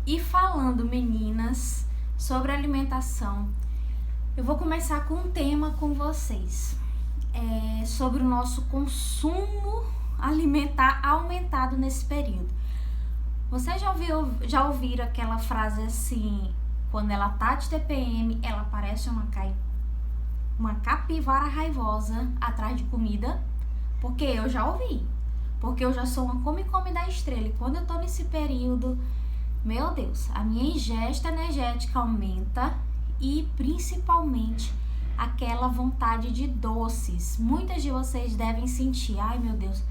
E falando, meninas, sobre alimentação, eu vou começar com um tema com vocês. Sobre o nosso consumo alimentar aumentado nesse período. Vocês já ouviram aquela frase assim, quando ela tá de TPM, ela parece uma capivara raivosa atrás de comida? Porque eu já ouvi. Porque eu já sou uma come da estrela. E quando eu tô nesse período, meu Deus, a minha ingesta energética aumenta e principalmente aquela vontade de doces. Muitas de vocês devem sentir, ai meu Deus,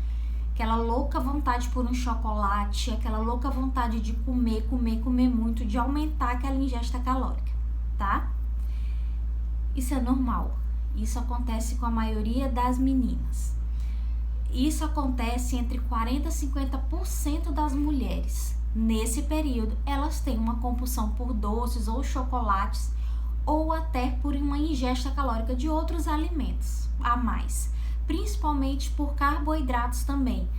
aquela louca vontade por um chocolate, aquela louca vontade de comer muito, de aumentar aquela ingesta calórica, tá? Isso é normal. Isso acontece com a maioria das meninas. Isso acontece entre 40% a 50% das mulheres. Nesse período, elas têm uma compulsão por doces ou chocolates ou até por uma ingesta calórica de outros alimentos a mais, principalmente por carboidratos também.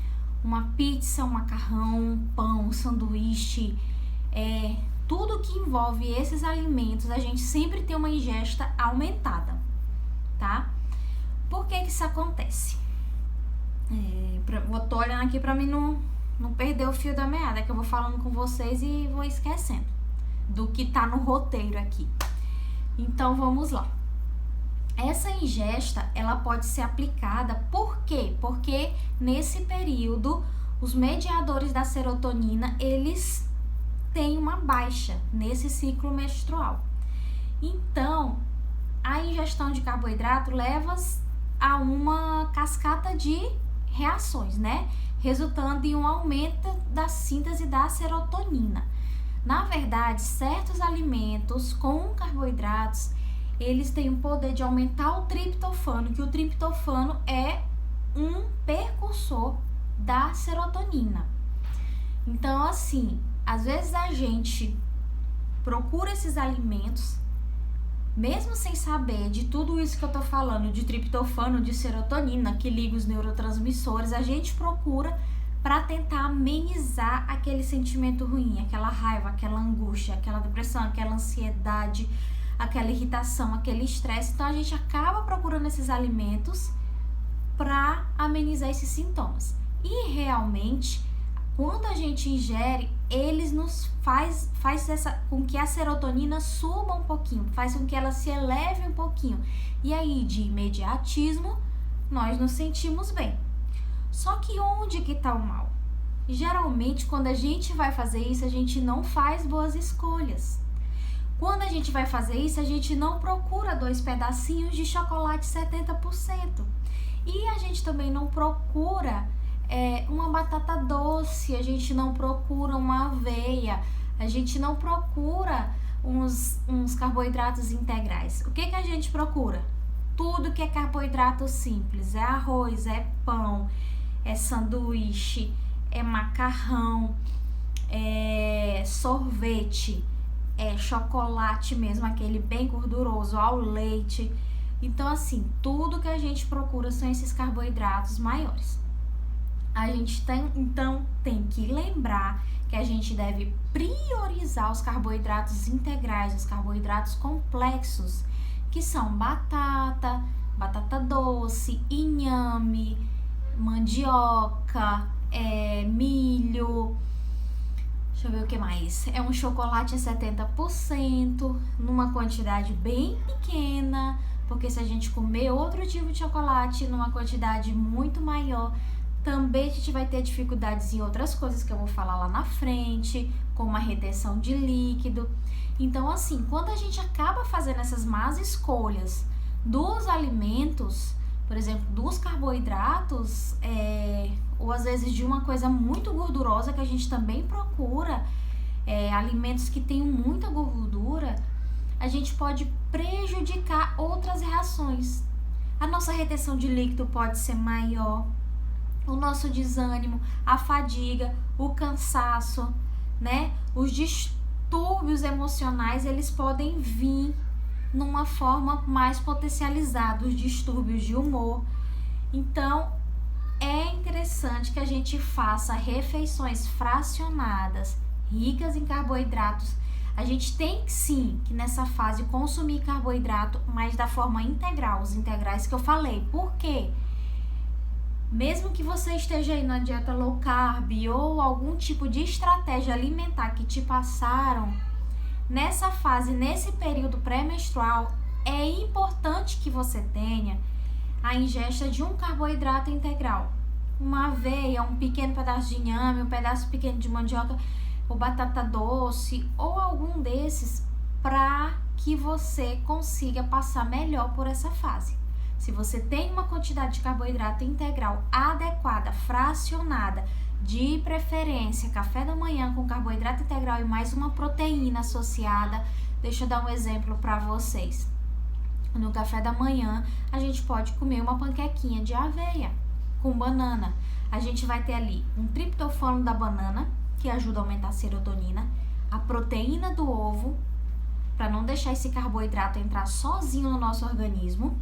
Uma pizza, um macarrão, pão, sanduíche, tudo que envolve esses alimentos, a gente sempre tem uma ingesta aumentada, tá? Por que isso acontece? Tô olhando aqui pra mim não perder o fio da meada, que eu vou falando com vocês e vou esquecendo do que tá no roteiro aqui. Então, vamos lá. Essa ingesta, ela pode ser aplicada, por quê? Porque nesse período, os mediadores da serotonina, eles têm uma baixa nesse ciclo menstrual. Então, a ingestão de carboidrato leva a uma cascata de reações, né? Resultando em um aumento da síntese da serotonina. Na verdade, certos alimentos com carboidratos, eles têm o poder de aumentar o triptofano, que o triptofano é um precursor da serotonina. Então, assim, às vezes a gente procura esses alimentos, mesmo sem saber de tudo isso que eu tô falando, de triptofano, de serotonina, que liga os neurotransmissores, a gente procura para tentar amenizar aquele sentimento ruim, aquela raiva, aquela angústia, aquela depressão, aquela ansiedade, aquela irritação, aquele estresse. Então a gente acaba procurando esses alimentos para amenizar esses sintomas. E realmente, quando a gente ingere, eles nos faz com que a serotonina suba um pouquinho, faz com que ela se eleve um pouquinho. E aí, de imediatismo, nós nos sentimos bem. Só que onde que tá o mal? Geralmente, quando a gente vai fazer isso, a gente não faz boas escolhas. Quando a gente vai fazer isso, a gente não procura 2 pedacinhos de chocolate 70%. E a gente também não procura uma batata doce, a gente não procura uma aveia, a gente não procura uns carboidratos integrais. O que a gente procura? Tudo que é carboidrato simples, é arroz, é pão, é sanduíche, é macarrão, é sorvete, é chocolate mesmo, aquele bem gorduroso, ao leite. Então, assim, tudo que a gente procura são esses carboidratos maiores. A gente tem que lembrar que a gente deve priorizar os carboidratos integrais, os carboidratos complexos, que são batata doce, inhame, mandioca, milho, deixa eu ver o que mais, um chocolate a 70%, numa quantidade bem pequena, porque se a gente comer outro tipo de chocolate numa quantidade muito maior, também a gente vai ter dificuldades em outras coisas que eu vou falar lá na frente, como a retenção de líquido. Então, assim, quando a gente acaba fazendo essas más escolhas dos alimentos, por exemplo, dos carboidratos, ou às vezes de uma coisa muito gordurosa que a gente também procura, alimentos que tenham muita gordura, a gente pode prejudicar outras reações. A nossa retenção de líquido pode ser maior, o nosso desânimo, a fadiga, o cansaço, né? Os distúrbios emocionais, eles podem vir numa forma mais potencializada, os distúrbios de humor. Então, é interessante que a gente faça refeições fracionadas ricas em carboidratos. A gente tem sim que nessa fase consumir carboidrato, mas da forma integral, os integrais que eu falei. Por quê? Mesmo que você esteja aí na dieta low carb ou algum tipo de estratégia alimentar que te passaram, nessa fase, nesse período pré-menstrual, é importante que você tenha a ingesta de um carboidrato integral. Uma aveia, um pequeno pedaço de inhame, um pedaço pequeno de mandioca, ou batata doce, ou algum desses, para que você consiga passar melhor por essa fase. Se você tem uma quantidade de carboidrato integral adequada, fracionada, de preferência, café da manhã com carboidrato integral e mais uma proteína associada, deixa eu dar um exemplo para vocês. No café da manhã, a gente pode comer uma panquequinha de aveia com banana. A gente vai ter ali um triptofano da banana, que ajuda a aumentar a serotonina, a proteína do ovo, para não deixar esse carboidrato entrar sozinho no nosso organismo,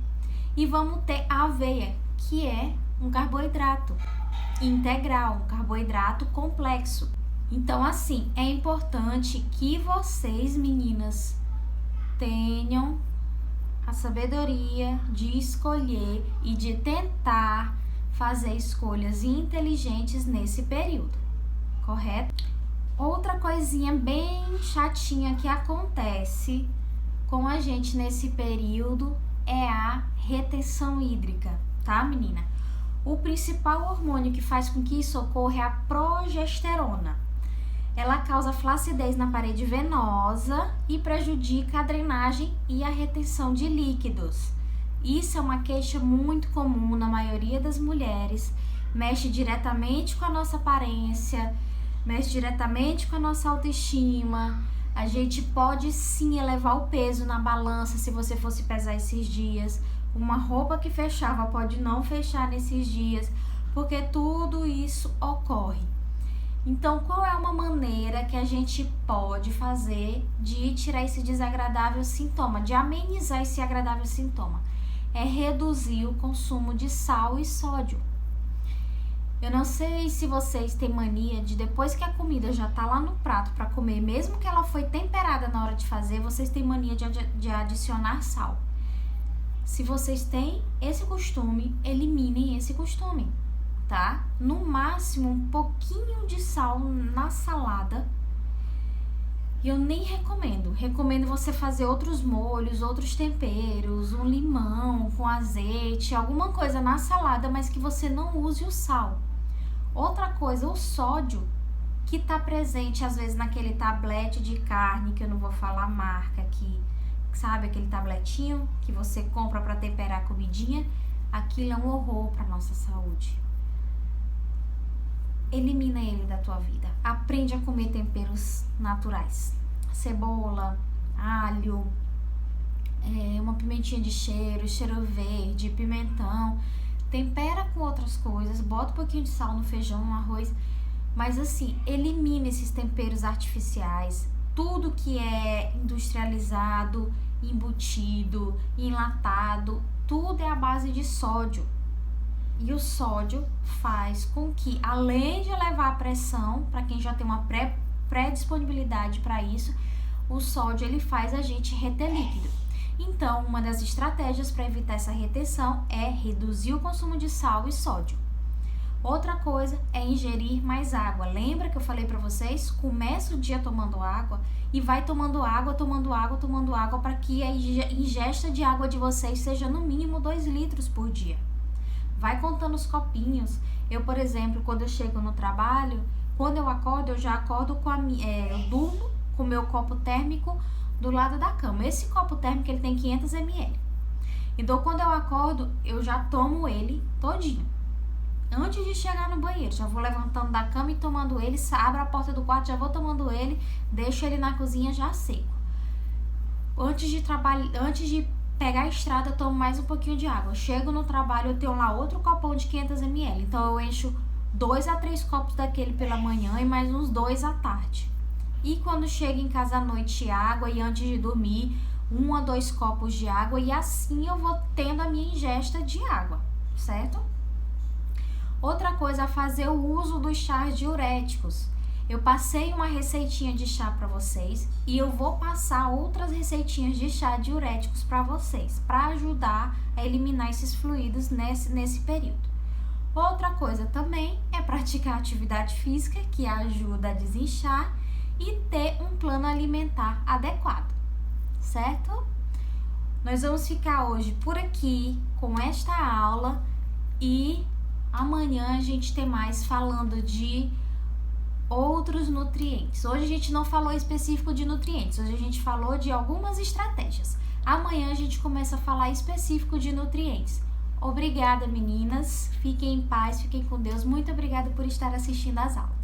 e vamos ter a aveia, que é um carboidrato integral, um carboidrato complexo. Então, assim, é importante que vocês, meninas, tenham a sabedoria de escolher e de tentar fazer escolhas inteligentes nesse período, correto? Outra coisinha bem chatinha que acontece com a gente nesse período é a retenção hídrica, tá, menina? O principal hormônio que faz com que isso ocorra é a progesterona. Ela causa flacidez na parede venosa e prejudica a drenagem e a retenção de líquidos. Isso é uma queixa muito comum na maioria das mulheres, mexe diretamente com a nossa aparência, mexe diretamente com a nossa autoestima. A gente pode sim elevar o peso na balança se você fosse pesar esses dias. Uma roupa que fechava pode não fechar nesses dias, porque tudo isso ocorre. Então, qual é uma maneira que a gente pode fazer de tirar esse desagradável sintoma, de amenizar esse agradável sintoma? É reduzir o consumo de sal e sódio. Eu não sei se vocês têm mania de, depois que a comida já tá lá no prato para comer, mesmo que ela foi temperada na hora de fazer, vocês têm mania de adicionar sal. Se vocês têm esse costume, eliminem esse costume, tá? No máximo, um pouquinho de sal na salada. E eu nem recomendo. Recomendo você fazer outros molhos, outros temperos, um limão com azeite, alguma coisa na salada, mas que você não use o sal. Outra coisa, o sódio, que tá presente às vezes naquele tablete de carne, que eu não vou falar a marca aqui, sabe, aquele tabletinho que você compra para temperar a comidinha, aquilo é um horror para nossa saúde. Elimina ele da tua vida. Aprende a comer temperos naturais. Cebola, alho, uma pimentinha de cheiro verde, pimentão. Tempera com outras coisas, bota um pouquinho de sal no feijão, no arroz. Mas assim, elimina esses temperos artificiais. Tudo que é industrializado, embutido, enlatado, tudo é à base de sódio. E o sódio faz com que, além de elevar a pressão, para quem já tem uma pré-disponibilidade para isso, o sódio ele faz a gente reter líquido. Então, uma das estratégias para evitar essa retenção é reduzir o consumo de sal e sódio. Outra coisa é ingerir mais água. Lembra que eu falei para vocês? Começa o dia tomando água e vai tomando água para que a ingesta de água de vocês seja no mínimo 2 litros por dia. Vai contando os copinhos. Eu, por exemplo, quando eu chego no trabalho, quando eu acordo, eu já acordo com eu durmo com o meu copo térmico do lado da cama. Esse copo térmico ele tem 500 ml. Então, quando eu acordo, eu já tomo ele todinho. Antes de chegar no banheiro, já vou levantando da cama e tomando ele, abro a porta do quarto, já vou tomando ele, deixo ele na cozinha já seco. Antes de pegar a estrada, eu tomo mais um pouquinho de água. Chego no trabalho, eu tenho lá outro copão de 500 ml. Então, eu encho 2 a 3 copos daquele pela manhã e mais uns 2 à tarde. E quando chego em casa à noite, água, e antes de dormir, 1 a 2 copos de água. E assim eu vou tendo a minha ingesta de água, certo? Outra coisa é fazer o uso dos chás diuréticos. Eu passei uma receitinha de chá para vocês e eu vou passar outras receitinhas de chá diuréticos para vocês, para ajudar a eliminar esses fluidos nesse período. Outra coisa também é praticar atividade física, que ajuda a desinchar, e ter um plano alimentar adequado, certo? Nós vamos ficar hoje por aqui com esta aula e amanhã a gente tem mais falando de outros nutrientes. Hoje a gente não falou específico de nutrientes, hoje a gente falou de algumas estratégias. Amanhã a gente começa a falar específico de nutrientes. Obrigada, meninas. Fiquem em paz, fiquem com Deus. Muito obrigada por estar assistindo às aulas.